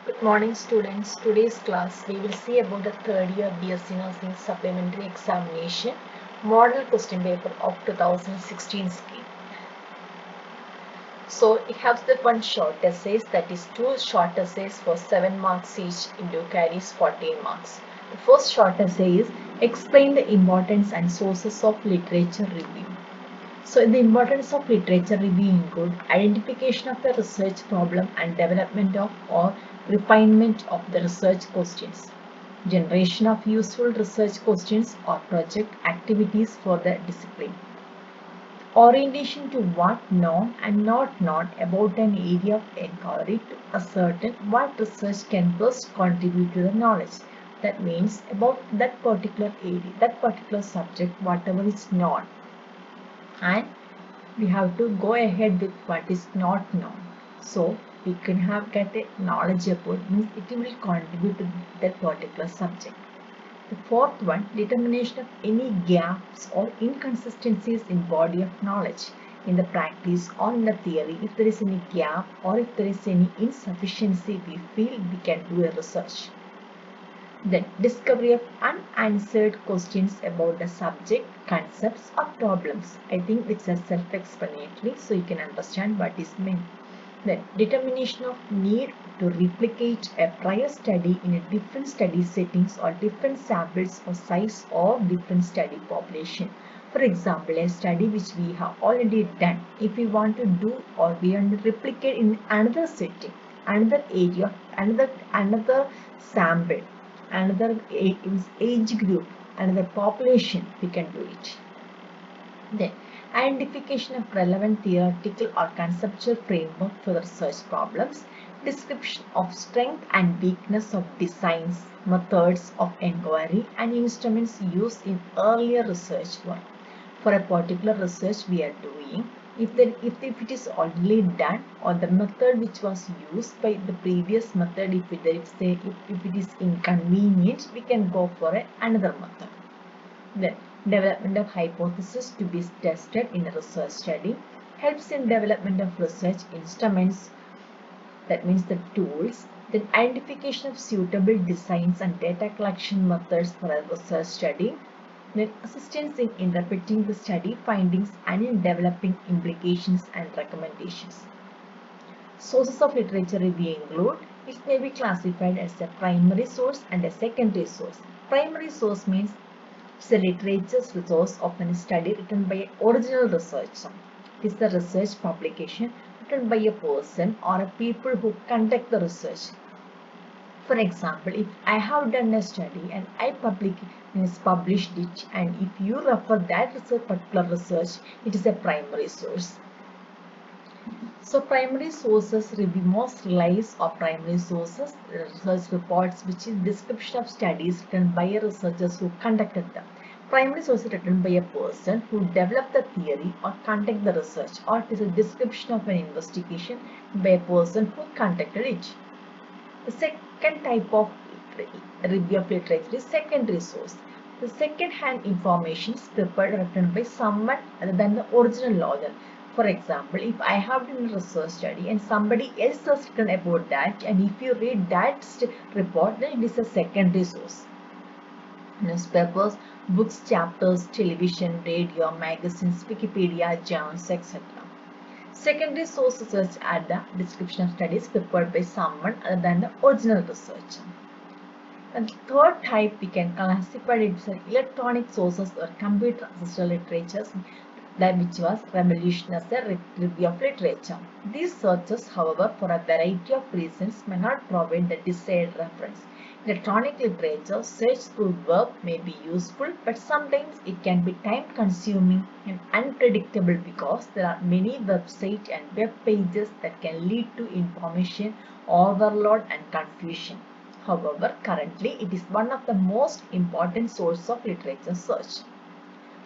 Good morning students. Today's class we will see about the third year BSc Nursing Supplementary Examination Model Question Paper of 2016 scheme. So it has the one short essays, that is two short essays for 7 marks each into carries 14 marks. The first short essay is explain the importance and sources of literature review. So the importance of literature review include identification of the research problem and development of or refinement of the research questions, generation of useful research questions or project activities for the discipline, orientation to what known and not known about an area of inquiry to ascertain what research can best contribute to the knowledge. That means about that particular area, that particular subject, whatever is known, and we have to go ahead with what is not known. So we can have get a knowledge about, means it will contribute to that particular subject. The fourth one, determination of any gaps or inconsistencies in body of knowledge in the practice or in the theory. If there is any gap or if there is any insufficiency, we feel we can do a research. Then discovery of unanswered questions about the subject, concepts or problems. I think it's a self-explanatory, so you can understand what is meant. Then determination of need to replicate a prior study in a different study settings or different samples or size or different study population. For example, a study which we have already done, if we want to do or we want to replicate in another setting, another area, another sample, another age group, another population, we can do it. Then, identification of relevant theoretical or conceptual framework for the research problems, description of strength and weakness of designs, methods of inquiry, and instruments used in earlier research work. For a particular research we are doing, if it is already done or the method which was used by the previous method, if it is inconvenient, we can go for another method. Then development of hypothesis to be tested in a research study helps in development of research instruments, that means the tools. Then identification of suitable designs and data collection methods for a research study. Then assistance in interpreting the study findings and in developing implications and recommendations. Sources of literature review include, it may be classified as a primary source and a secondary source. Primary source means it's a literature resource of a study written by an original researcher. It is the research publication written by a person or a people who conduct the research. For example, if I have done a study and I published it, and if you refer that particular research, it is a primary source. So primary sources review most relies on primary sources, research reports, which is description of studies written by researchers who conducted them. Primary source is written by a person who developed the theory or conduct the research, or it is a description of an investigation by a person who conducted it. The second type of review of literature is secondary source. The second-hand information is prepared written by someone other than the original author. For example, if I have done a research study and somebody else has written about that, and if you read that report, then it is a secondary source. Newspapers, books, chapters, television, radio, magazines, Wikipedia, journals, etc. Secondary sources such as the description of studies prepared by someone other than the original researcher. And the third type we can classify it as electronic sources or computer assisted literatures, that which was revolution as a review of literature. These searches, however, for a variety of reasons may not provide the desired reference. Electronic literature search through web may be useful, but sometimes it can be time consuming and unpredictable because there are many websites and web pages that can lead to information overload and confusion. However, currently it is one of the most important sources of literature search.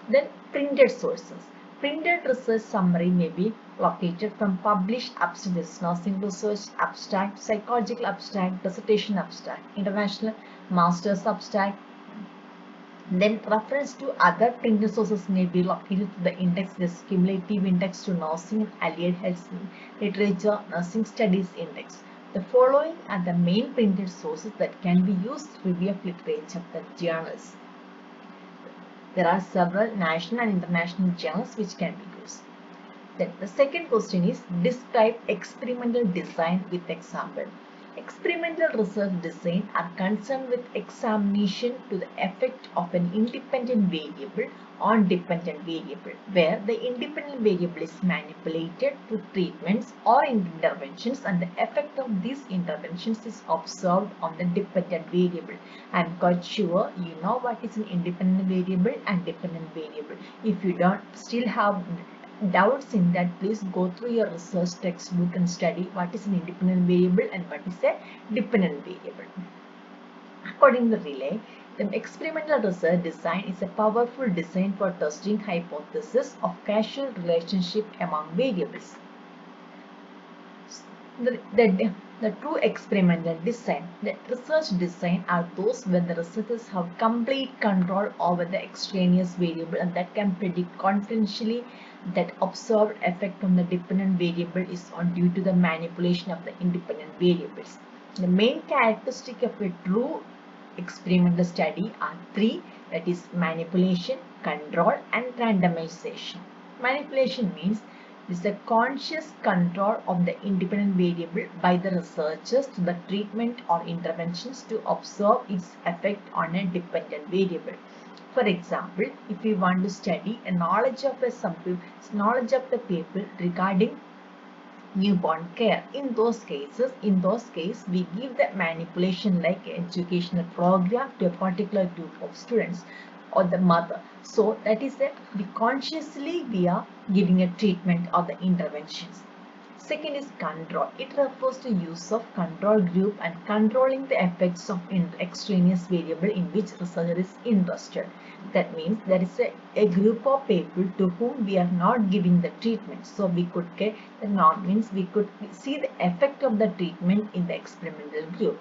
Then printed sources. Printed research summary may be located from published abstracts, nursing research abstract, psychological abstract, dissertation abstract, international master's abstract. Then reference to other printed sources may be located to the index, the cumulative index to nursing and allied health literature, nursing studies index. The following are the main printed sources that can be used to review of literature, the journals. There are several national and international journals which can be used. Then the second question is describe experimental design with example. Experimental research design are concerned with examination to the effect of an independent variable on dependent variable, where the independent variable is manipulated through treatments or interventions and the effect of these interventions is observed on the dependent variable. I am quite sure you know what is an independent variable and dependent variable. If you don't still have doubts in that, please go through your research textbook and study what is an independent variable and what is a dependent variable. According to Relay, the experimental research design is a powerful design for testing hypothesis of causal relationship among variables. The true experimental design. The research design are those where the researchers have complete control over the extraneous variable and that can predict confidentially that observed effect on the dependent variable is on due to the manipulation of the independent variables. The main characteristic of a true experimental study are three, that is manipulation, control and randomization. Manipulation means is a conscious control of the independent variable by the researchers to the treatment or interventions to observe its effect on a dependent variable. For example, if we want to study a knowledge of the people regarding newborn care, in those cases we give the manipulation like educational program to a particular group of students or the mother. So that is that we are giving a treatment or the interventions. Second is control. It refers to use of control group and controlling the effects of extraneous variable in which researcher is interested. That means there is a group of people to whom we are not giving the treatment. So we could get the not means we could see the effect of the treatment in the experimental group.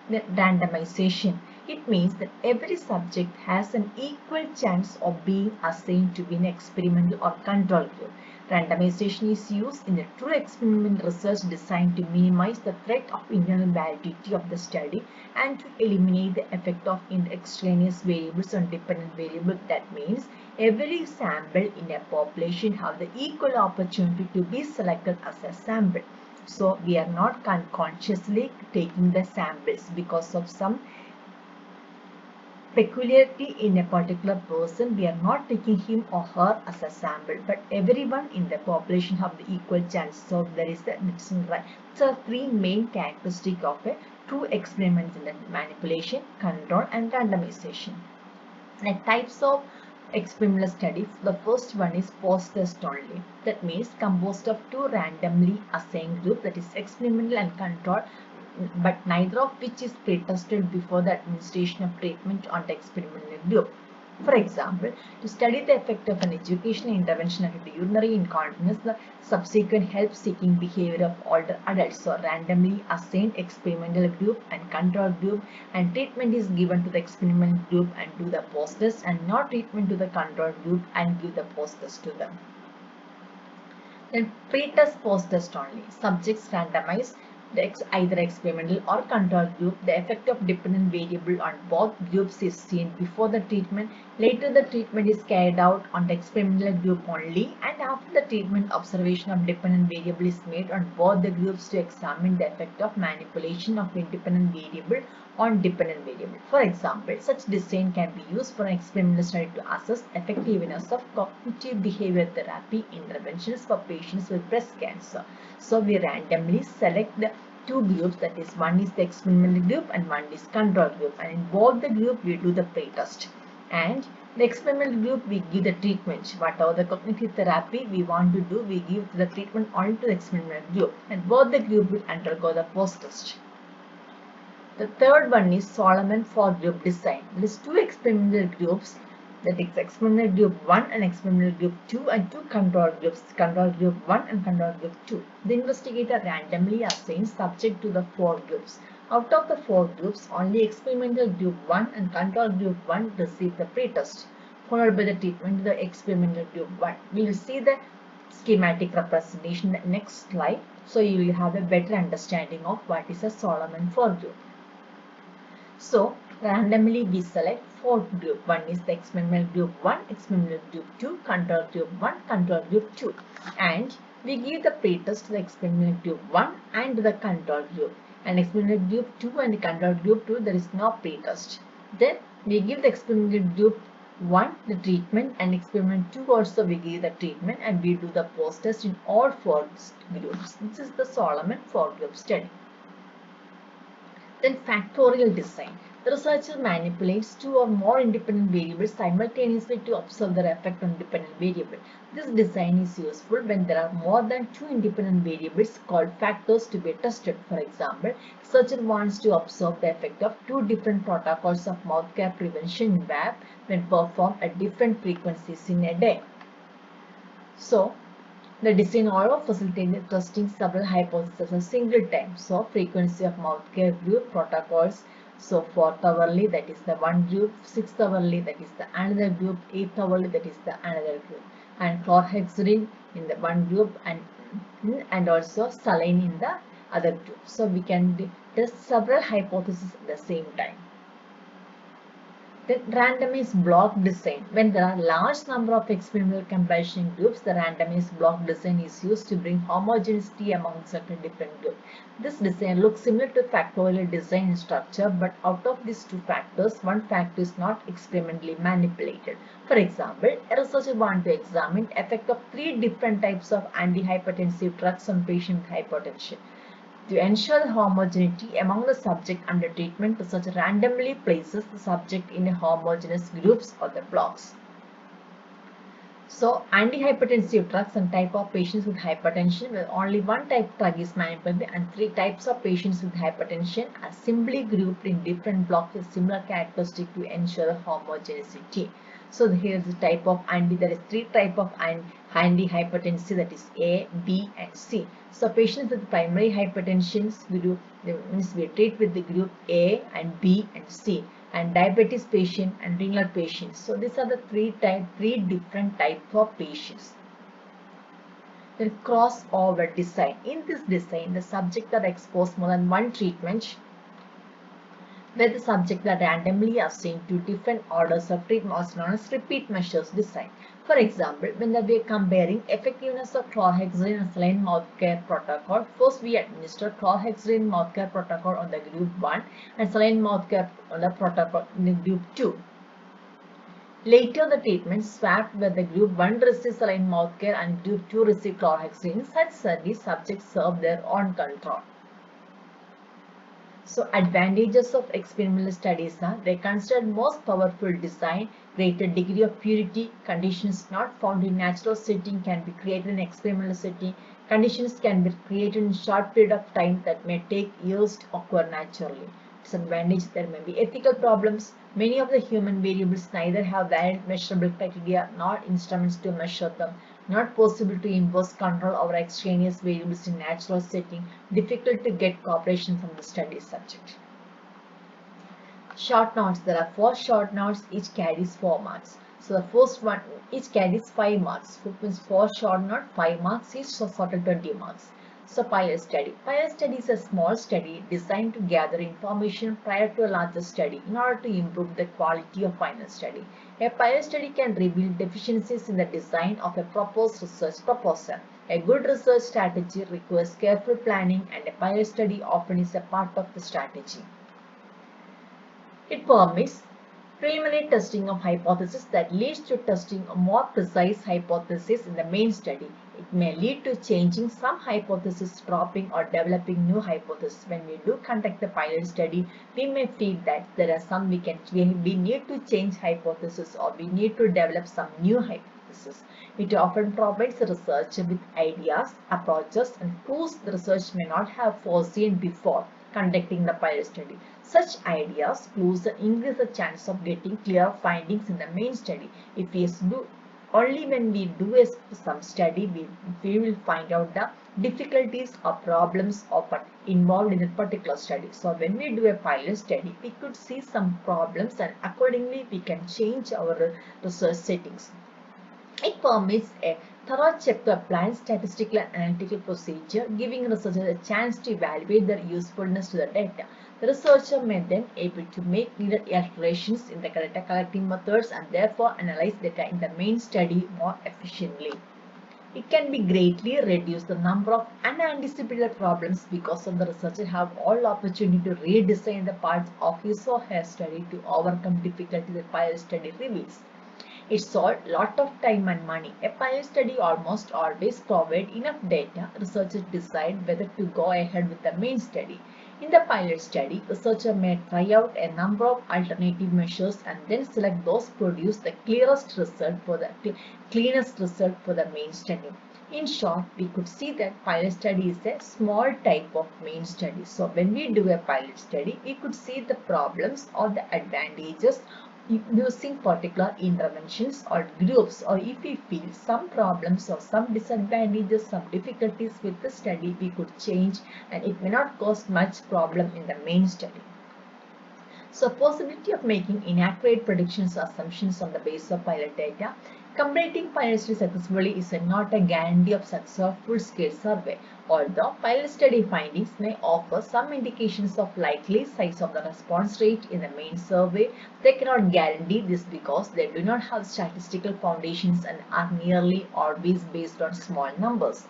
The randomization. It means that every subject has an equal chance of being assigned to be an experimental or control group. Randomization is used in a true experimental research designed to minimize the threat of internal validity of the study and to eliminate the effect of extraneous variables on dependent variable. That means every sample in a population have the equal opportunity to be selected as a sample. So we are not consciously taking the samples because of some peculiarity in a particular person. We are not taking him or her as a sample, but everyone in the population have the equal chance. So there is the right. So three main characteristics of a true experiment in the manipulation, control, and randomization. The types of experimental studies. The first one is post-test only. That means composed of two randomly assigned groups, that is experimental and control, but neither of which is pre-tested before the administration of treatment on the experimental group. For example, to study the effect of an educational intervention on urinary incontinence, the subsequent help-seeking behavior of older adults. So, randomly assigned experimental group and control group, and treatment is given to the experimental group and do the post-test, and not treatment to the control group and give the post-test to them. Then pre-test, post-test only. Subjects randomized either experimental or control group. The effect of dependent variable on both groups is seen before the treatment. Later the treatment is carried out on the experimental group only, and after the treatment observation of dependent variable is made on both the groups to examine the effect of manipulation of independent variable on dependent variable. For example, such design can be used for an experimental study to assess effectiveness of cognitive behavior therapy interventions for patients with breast cancer. So we randomly select the two groups, that is one is the experimental group and one is control group, and in both the group we do the pre-test, and the experimental group we give the treatment. Whatever the cognitive therapy we want to do, we give the treatment only to the experimental group, and both the group will undergo the post-test. The third one is Solomon for group design. There is two experimental groups, that is experimental group 1 and experimental group 2, and two control groups, control group 1 and control group 2. The investigator randomly assigns subject to the four groups. Out of the four groups, only experimental group 1 and control group 1 receive the pre-test, followed by the treatment to the experimental group 1. We will see the schematic representation in the next slide. So you will have a better understanding of what is a Solomon fork group. So randomly we select four group. One is the experimental group 1, experimental group 2, control group 1, control group 2. And we give the pretest to the experimental group 1 and the control group. And experimental group 2 and the control group 2 there is no pretest. Then we give the experimental group 1 the treatment and experiment 2 also we give the treatment and we do the post test in all four groups. This is the Solomon fork group study. Then factorial design. The researcher manipulates two or more independent variables simultaneously to observe their effect on dependent variable. This design is useful when there are more than two independent variables called factors to be tested. For example, researcher wants to observe the effect of two different protocols of mouth care prevention in WAP when performed at different frequencies in a day. So, the design also facilitated testing several hypotheses at a single time. So, frequency of mouth care group protocols. So, 4th hourly, that is the one group, 6th hourly, that is the another group, 8th hourly, that is the another group, and chlorhexidine in the one group and also saline in the other group. So, we can test several hypotheses at the same time. Then randomized block design. When there are large number of experimental comparison groups, the randomized block design is used to bring homogeneity among certain different groups. This design looks similar to factorial design in structure, but out of these two factors, one factor is not experimentally manipulated. For example, a researcher wants to examine effect of three different types of antihypertensive drugs on patients with hypertension. To ensure homogeneity among the subject under treatment, the researcher randomly places the subject in homogeneous groups or the blocks. So, antihypertensive drugs and type of patients with hypertension, where only one type of drug is manipulated and three types of patients with hypertension are simply grouped in different blocks with similar characteristics to ensure homogeneity. So here is the type of there is three type of antihypertensive, that is A, B and C. So patients with primary hypertension group means we treat with the group A and B and C, and diabetes patient and renal patients. So these are the three different types of patients. Then crossover design. In this design, the subjects are exposed more than one treatment, where the subjects are randomly assigned to different orders of treatment, also known as repeat measures design. For example, when we are comparing effectiveness of chlorhexidine and saline mouth care protocol, first we administer chlorhexidine mouth care protocol on the group 1 and saline mouth care on the protocol in the group 2. Later, the treatment swapped where the group 1 receives saline mouth care and group 2 receives chlorhexidine. In such studies, subjects serve their own control. So advantages of experimental studies are they consider most powerful design, greater degree of purity, conditions not found in natural setting can be created in experimental setting, conditions can be created in short period of time that may take years to occur naturally. Disadvantage, there may be ethical problems. Many of the human variables neither have valid measurable criteria nor instruments to measure them. Not possible to impose control over extraneous variables in natural setting. Difficult to get cooperation from the study subject. Short notes. There are 4 short notes. Each carries 4 marks. So the first one, each carries 5 marks. Means 4 short notes, 5 marks each, so total 20 marks. So pilot study. Pilot study is a small study designed to gather information prior to a larger study in order to improve the quality of final study. A pilot study can reveal deficiencies in the design of a proposed research proposal. A good research strategy requires careful planning, and a pilot study often is a part of the strategy. It permits preliminary testing of hypotheses that leads to testing a more precise hypothesis in the main study. It may lead to changing some hypotheses, dropping or developing new hypotheses. When we do conduct the pilot study, we may feel that there are some we need to change hypothesis or we need to develop some new hypothesis. It often provides the researcher with ideas, approaches and tools the research may not have foreseen before conducting the pilot study. Such ideas, clues increase the chance of getting clear findings in the main study. If we do only when we do some study, we will find out the difficulties or problems involved in a particular study. So when we do a pilot study, we could see some problems and accordingly we can change our research settings. It permits a Thorough check the planned statistical and analytical procedure, giving researchers a chance to evaluate their usefulness to the data. The researcher may then able to make needed alterations in the data collecting methods and therefore analyze data in the main study more efficiently. It can be greatly reduce the number of unanticipated problems because of the researcher have all opportunity to redesign the parts of his or her study to overcome difficulties the pilot study reveals. It saves lot of time and money. A pilot study almost always provides enough data. Researchers decide whether to go ahead with the main study. In the pilot study, researcher may try out a number of alternative measures and then select those produce the clearest result for the cleanest result for the main study. In short, we could see that pilot study is a small type of main study. So when we do a pilot study, we could see the problems or the advantages using particular interventions or groups, or if we feel some problems or some disadvantages, some difficulties with the study, we could change and it may not cause much problem in the main study. So possibility of making inaccurate predictions or assumptions on the basis of pilot data. Completing pilot study successfully is not a guarantee of successful scale survey. Although pilot study findings may offer some indications of likely size of the response rate in the main survey, they cannot guarantee this because they do not have statistical foundations and are nearly always based on small numbers.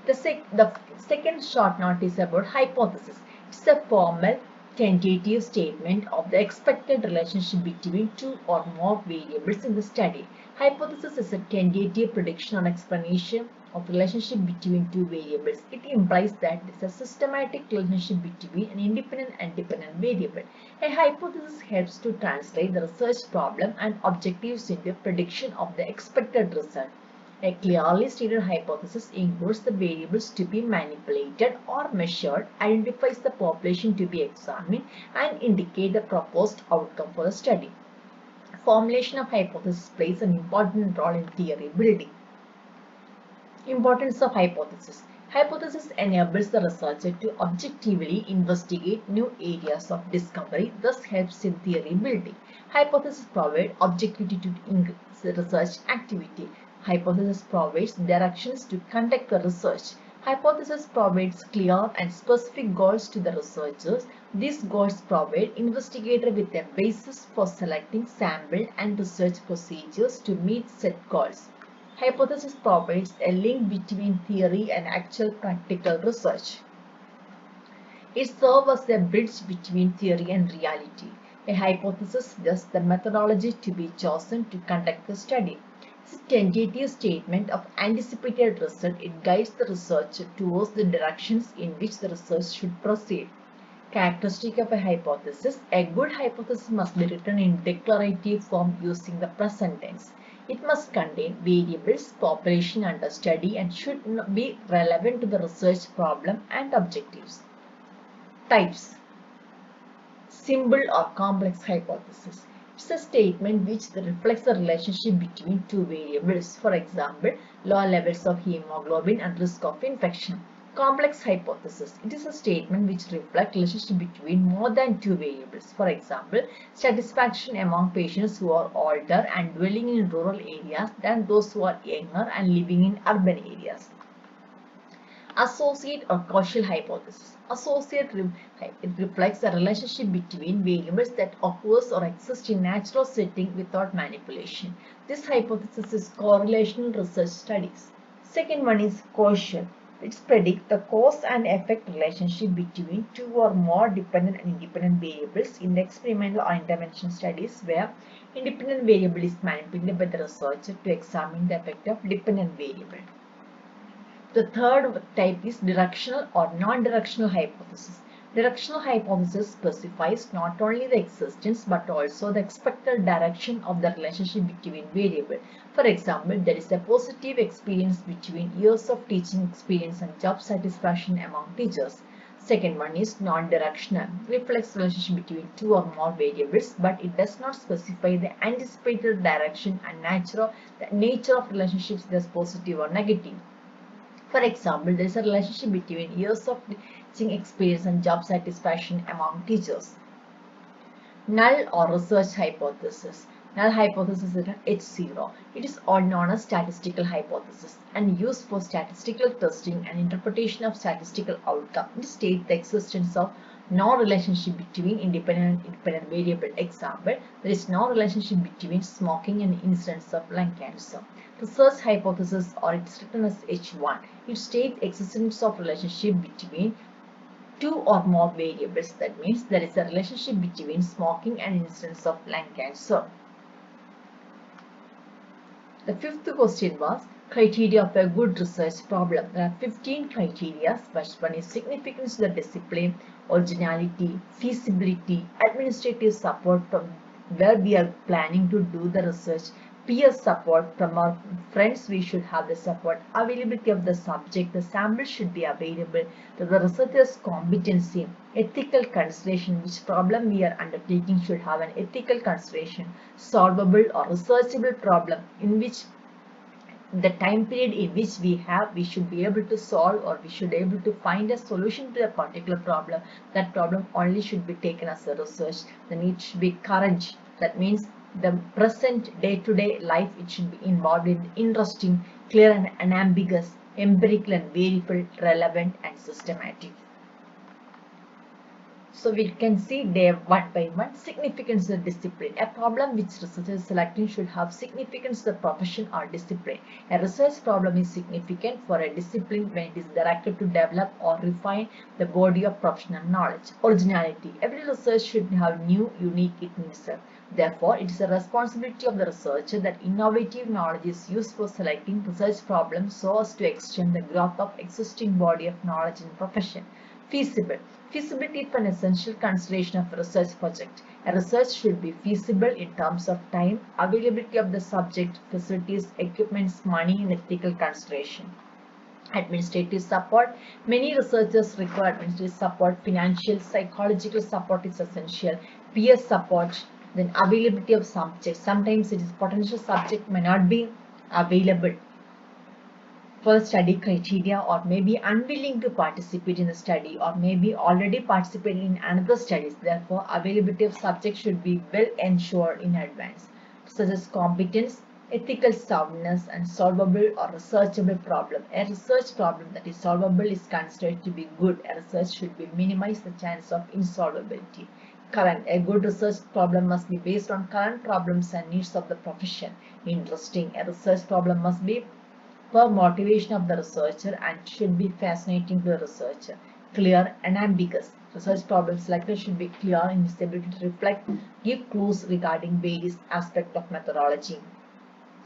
The second short note is about hypothesis. It's a formal tentative statement of the expected relationship between two or more variables in the study. Hypothesis is a tentative prediction or explanation of relationship between two variables. It implies that there is a systematic relationship between an independent and dependent variable. A hypothesis helps to translate the research problem and objectives into prediction of the expected result. A clearly stated hypothesis includes the variables to be manipulated or measured, identifies the population to be examined, and indicate the proposed outcome for the study. Formulation of hypothesis plays an important role in theory building. Importance of hypothesis. Hypothesis enables the researcher to objectively investigate new areas of discovery, thus helps in theory building. Hypothesis provides objectivity to increase research activity. Hypothesis provides directions to conduct the research. Hypothesis provides clear and specific goals to the researchers. These goals provide investigator with a basis for selecting sample and research procedures to meet set goals. Hypothesis provides a link between theory and actual practical research. It serves as a bridge between theory and reality. A hypothesis suggests the methodology to be chosen to conduct the study. It's a tentative statement of anticipated result. It guides the researcher towards the directions in which the research should proceed. Characteristic of a hypothesis. A good hypothesis must be written in declarative form using the present tense. It must contain variables, population under study, and should be relevant to the research problem and objectives. Types. Simple or complex hypothesis. It's a statement which reflects the relationship between two variables. For example, low levels of hemoglobin and risk of infection. Complex hypothesis. It is a statement which reflects relationship between more than two variables. For example, satisfaction among patients who are older and dwelling in rural areas than those who are younger and living in urban areas. Associate or causal hypothesis. Associate it reflects the relationship between variables that occurs or exist in natural setting without manipulation. This hypothesis is correlational research studies. Second one is causal. It predicts the cause and effect relationship between two or more dependent and independent variables in the experimental or intervention studies where independent variable is manipulated by the researcher to examine the effect of dependent variable. The third type is directional or non-directional hypothesis. Directional hypothesis specifies not only the existence but also the expected direction of the relationship between variables. For example, there is a positive experience between years of teaching experience and job satisfaction among teachers. Second one is non-directional, reflects the relationship between two or more variables, but it does not specify the anticipated direction and the nature of relationships as positive or negative. For example, there is a relationship between years of teaching experience and job satisfaction among teachers. Null or research hypothesis. Null hypothesis is H0. It is all known as statistical hypothesis and used for statistical testing and interpretation of statistical outcome. It states the existence of no relationship between independent and independent variable. Example, there is no relationship between smoking and incidence of lung cancer. Research hypothesis, or it's written as H1. It states existence of relationship between two or more variables. That means there is a relationship between smoking and incidence of lung cancer. The fifth question was criteria of a good research problem. There are 15 criteria. First one is significance to the discipline, originality, feasibility, administrative support from where we are planning to do the research, peer support from our friends, we should have the support, availability of the subject, the sample should be available, the researcher's competency, ethical consideration, which problem we are undertaking should have an ethical consideration, solvable or researchable problem in which the time period in which we should be able to solve, or we should be able to find a solution to a particular problem. That problem only should be taken as a research. Then it should be current. That means the present day-to-day life. It should be involved in interesting, clear and unambiguous, empirical and verifiable, relevant and systematic. So we can see there one by one. Significance of discipline. A problem which researchers selecting should have significance to the profession or discipline. A research problem is significant for a discipline when it is directed to develop or refine the body of professional knowledge. Originality. Every research should have new, unique in itself. Therefore, it is a responsibility of the researcher that innovative knowledge is used for selecting research problems so as to extend the growth of existing body of knowledge in profession. Feasible. Feasibility is an essential consideration of a research project. A research should be feasible in terms of time, availability of the subject, facilities, equipments, money, and ethical consideration. Administrative support. Many researchers require administrative support. Financial, psychological support is essential. Peer support. Then availability of subjects. Sometimes it is potential subject may not be available for the study criteria, or may be unwilling to participate in the study, or may be already participating in another studies. Therefore, availability of subjects should be well ensured in advance, such as competence, ethical soundness, and solvable or researchable problem. A research problem that is solvable is considered to be good. A research should be minimize the chance of insolvability. Current. A good research problem must be based on current problems and needs of the profession. Interesting. A research problem must be for motivation of the researcher and should be fascinating to the researcher. Clear and ambiguous. Research problem selector should be clear in his ability to reflect, give clues regarding various aspects of methodology.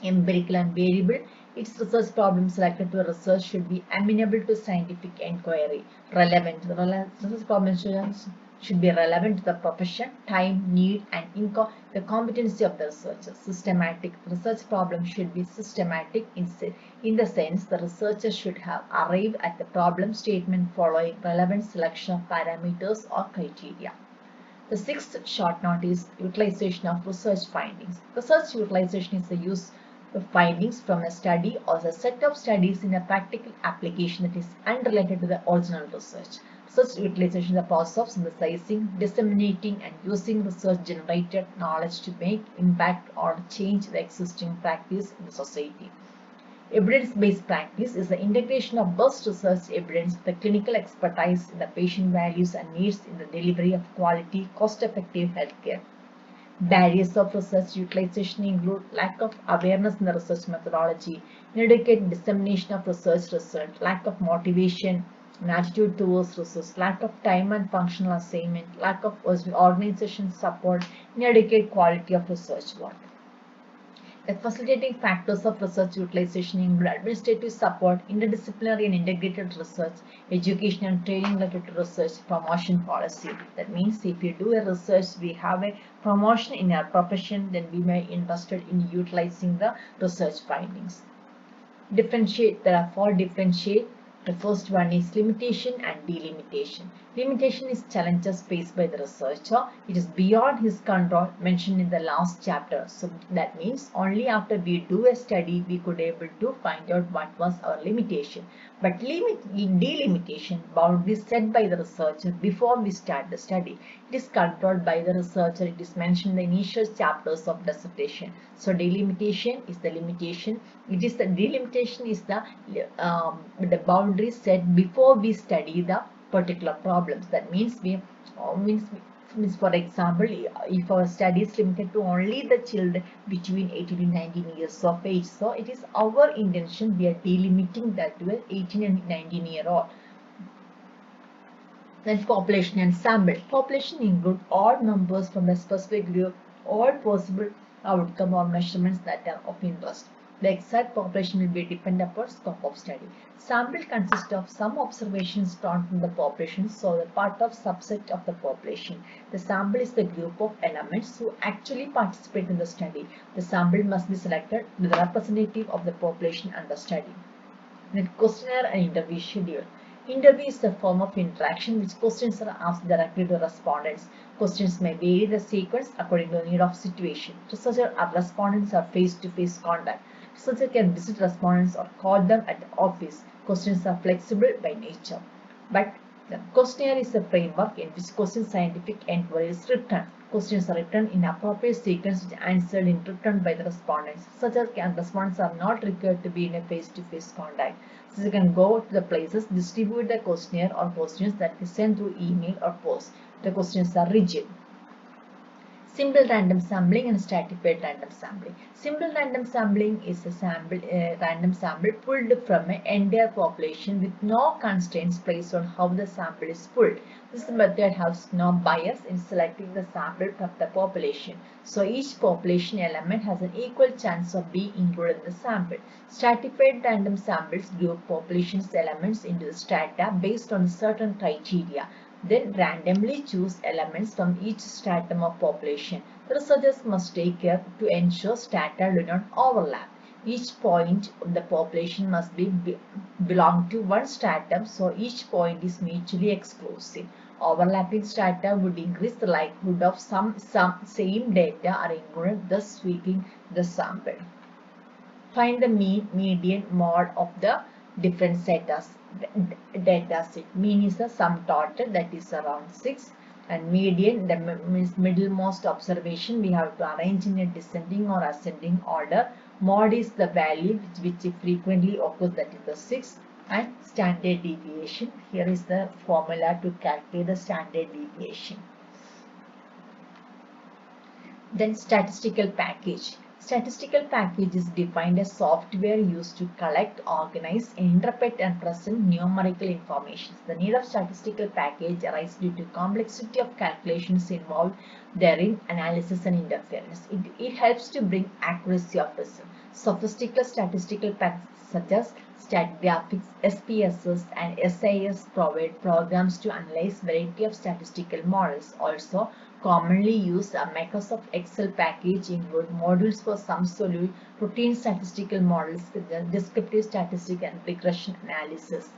Empirical and variable. Its research problem selected to a research should be amenable to scientific inquiry. Relevant. Research problem should be relevant to the profession, time, need, and the competency of the researcher. Systematic. Research problem should be systematic in the sense the researcher should have arrived at the problem statement following relevant selection of parameters or criteria. The sixth short note is utilization of research findings. Research utilization is the use of findings from a study or a set of studies in a practical application that is unrelated to the original research. Research utilization is the process of synthesizing, disseminating, and using research-generated knowledge to make impact or change the existing practice in the society. Evidence-based practice is the integration of best research evidence with the clinical expertise in the patient values and needs in the delivery of quality, cost-effective healthcare. Barriers of research utilization include lack of awareness in the research methodology, inadequate dissemination of research result, lack of motivation and attitude towards research, lack of time and functional assignment, lack of organization support, inadequate quality of research work. The facilitating factors of research utilization include administrative support, interdisciplinary and integrated research, education and training related to research, promotion policy. That means if you do a research, we have a promotion in our profession, then we may be interested in utilizing the research findings. Differentiate. There are four differentiate. The first one is limitation and delimitation. Limitation is challenges faced by the researcher. It is beyond his control, mentioned in the last chapter. So that means only after we do a study we could able to find out what was our limitation. But delimitation, boundaries set by the researcher before we start the study. It is controlled by the researcher. It is mentioned in the initial chapters of dissertation. So delimitation is the limitation. It is the delimitation is the boundaries set before we study the particular problems. That means means for example, if our study is limited to only the children between 18 to 19 years of age, so it is our intention we are delimiting that to 18 and 19-year-old. Then population and sample. Population include all numbers from a specific group, all possible outcome or measurements that are of interest. The exact population will be depend upon scope of study. Sample consists of some observations drawn from the population, so the part of subset of the population. The sample is the group of elements who actually participate in the study. The sample must be selected with the representative of the population under study. Then questionnaire and interview schedule. Interview is the form of interaction which questions are asked directly to respondents. Questions may vary the sequence according to the need of situation. Researcher or respondents are face-to-face contact. Researcher can visit respondents or call them at the office. Questions are flexible by nature. But the questionnaire is a framework in which question scientific inquiry is written. Questions are written in appropriate sequence which answered in written by the respondents. Researchers and respondents are not required to be in a face-to-face contact. So you can go to the places, distribute the questionnaire or questions that is sent through email or post. The questions are rigid. Simple random sampling and stratified random sampling. Simple random sampling is a random sample pulled from an entire population with no constraints placed on how the sample is pulled. This method has no bias in selecting the sample from the population. So each population element has an equal chance of being included in the sample. Stratified random samples group population's elements into the strata based on certain criteria. Then randomly choose elements from each stratum of population. The researchers must take care to ensure strata do not overlap. Each point of the population must belong to one stratum, so each point is mutually exclusive. Overlapping strata would increase the likelihood of some same data are included, thus sweeping the sample. Find the mean, median, mode of the different data set. Mean is the sum total, that is around 6, and median, the means middlemost observation, we have to arrange in a descending or ascending order. Mode is the value which frequently occurs, that is the 6, and standard deviation. Here is the formula to calculate the standard deviation. Then statistical package. Statistical package is defined as software used to collect, organize, interpret and present numerical information. The need of statistical package arises due to complexity of calculations involved therein, analysis and interference. It helps to bring accuracy of result. Sophisticated statistical packages such as StatGraphics, SPSS and SIS provide programs to analyze variety of statistical models. Also, commonly used a Microsoft Excel package include modules for sum solute, routine statistical models, descriptive statistics and regression analysis.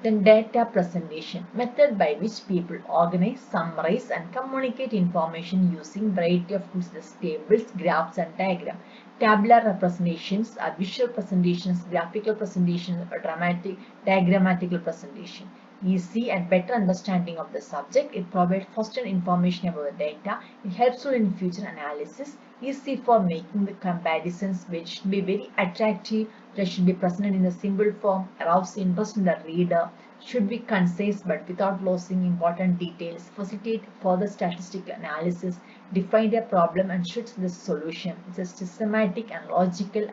Then data presentation, method by which people organize, summarize and communicate information using variety of tools, tables, graphs and diagrams. Tabular representations are visual presentations, graphical presentations, or diagrammatical presentation. Easy and better understanding of the subject. It provides faster information about the data. It helps in future analysis. Easy for making the comparisons, which should be very attractive. They should be presented in a simple form, arouse interest in the reader, should be concise but without losing important details, facilitate further statistical analysis, define a problem and should the solution. It's a systematic and logical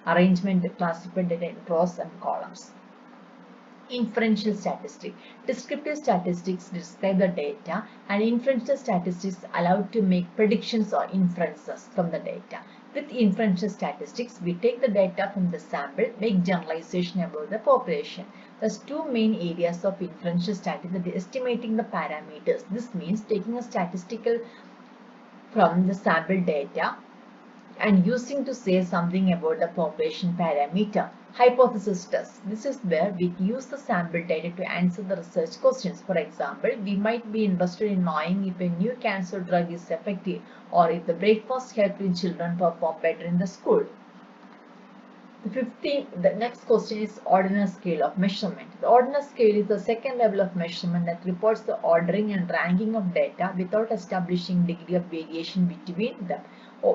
arrangement to classify data in rows and columns. Inferential statistics. Descriptive statistics describe the data, and inferential statistics allow to make predictions or inferences from the data. With inferential statistics, we take the data from the sample, make generalization about the population. There's two main areas of inferential statistics, that is estimating the parameters. This means taking a statistical from the sample data and using to say something about the population parameter. Hypothesis test. This is where we use the sample data to answer the research questions. For example, we might be interested in knowing if a new cancer drug is effective or if the breakfast helping children perform better in the school. The next question is ordinal scale of measurement. The ordinal scale is the second level of measurement that reports the ordering and ranking of data without establishing degree of variation between them.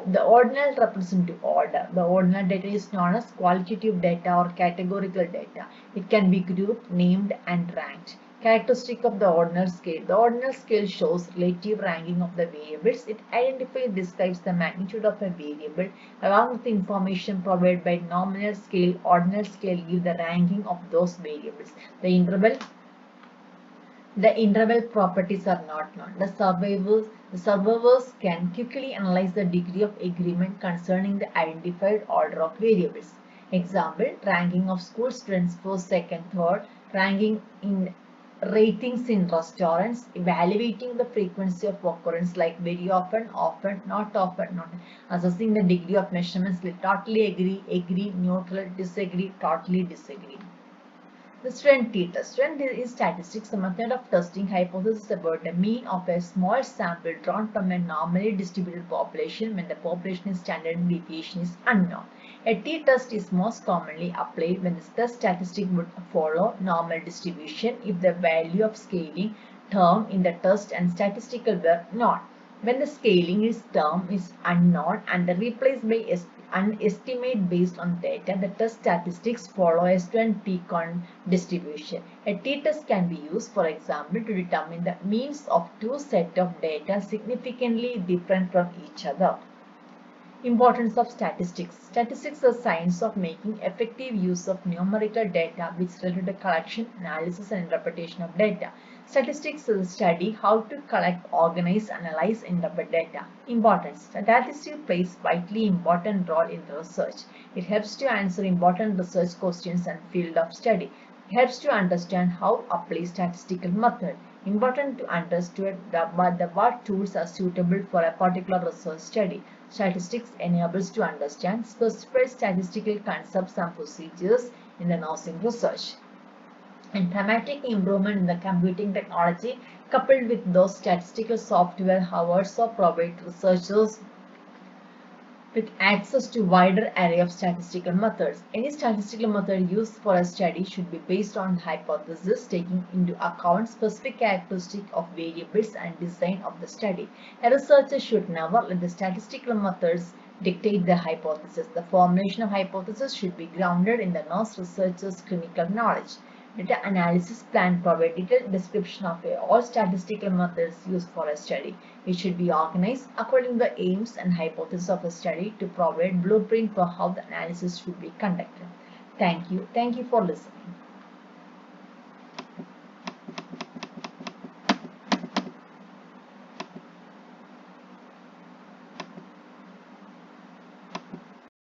The ordinal represents order. The ordinal data is known as qualitative data or categorical data. It can be grouped, named, and ranked. Characteristic of the ordinal scale. The ordinal scale shows relative ranking of the variables. It identifies describes the magnitude of a variable along with the information provided by nominal scale. Ordinal scale give the ranking of those variables. The interval properties are not known. The survivors can quickly analyze the degree of agreement concerning the identified order of variables. Example, ranking of school students first, second, third, ranking in ratings in restaurants, evaluating the frequency of occurrence like very often, often, not, assessing the degree of measurements like totally agree, neutral, disagree, totally disagree. The strength t-test. Strength is statistics, a method of testing hypothesis about the mean of a small sample drawn from a normally distributed population when the population standard deviation is unknown. A t-test is most commonly applied when the test statistic would follow normal distribution if the value of scaling term in the test and statistical were known. When the scaling term is unknown and replaced by an estimate based on data, the test statistics follow a strength t-con distribution. A t-test can be used, for example, to determine the means of two sets of data significantly different from each other. Importance of statistics. Statistics is the science of making effective use of numerical data which relate to collection, analysis, and interpretation of data. Statistics is a study how to collect, organize, analyze, and interpret data. Importance. Statistics plays vitally important role in research. It helps to answer important research questions and field of study. It helps to understand how to apply statistical method. Important to understand what tools are suitable for a particular research study. Statistics enables to understand specified statistical concepts and procedures in the nursing research. And dramatic improvement in the computing technology coupled with those statistical software also provide researchers with access to wider array of statistical methods. Any statistical method used for a study should be based on hypothesis, taking into account specific characteristics of variables and design of the study. A researcher should never let the statistical methods dictate the hypothesis. The formulation of hypothesis should be grounded in the nurse researcher's clinical knowledge. Data analysis plan provide detailed description of all statistical methods used for a study. It should be organized according to the aims and hypothesis of a study to provide blueprint for how the analysis should be conducted. Thank you. Thank you for listening.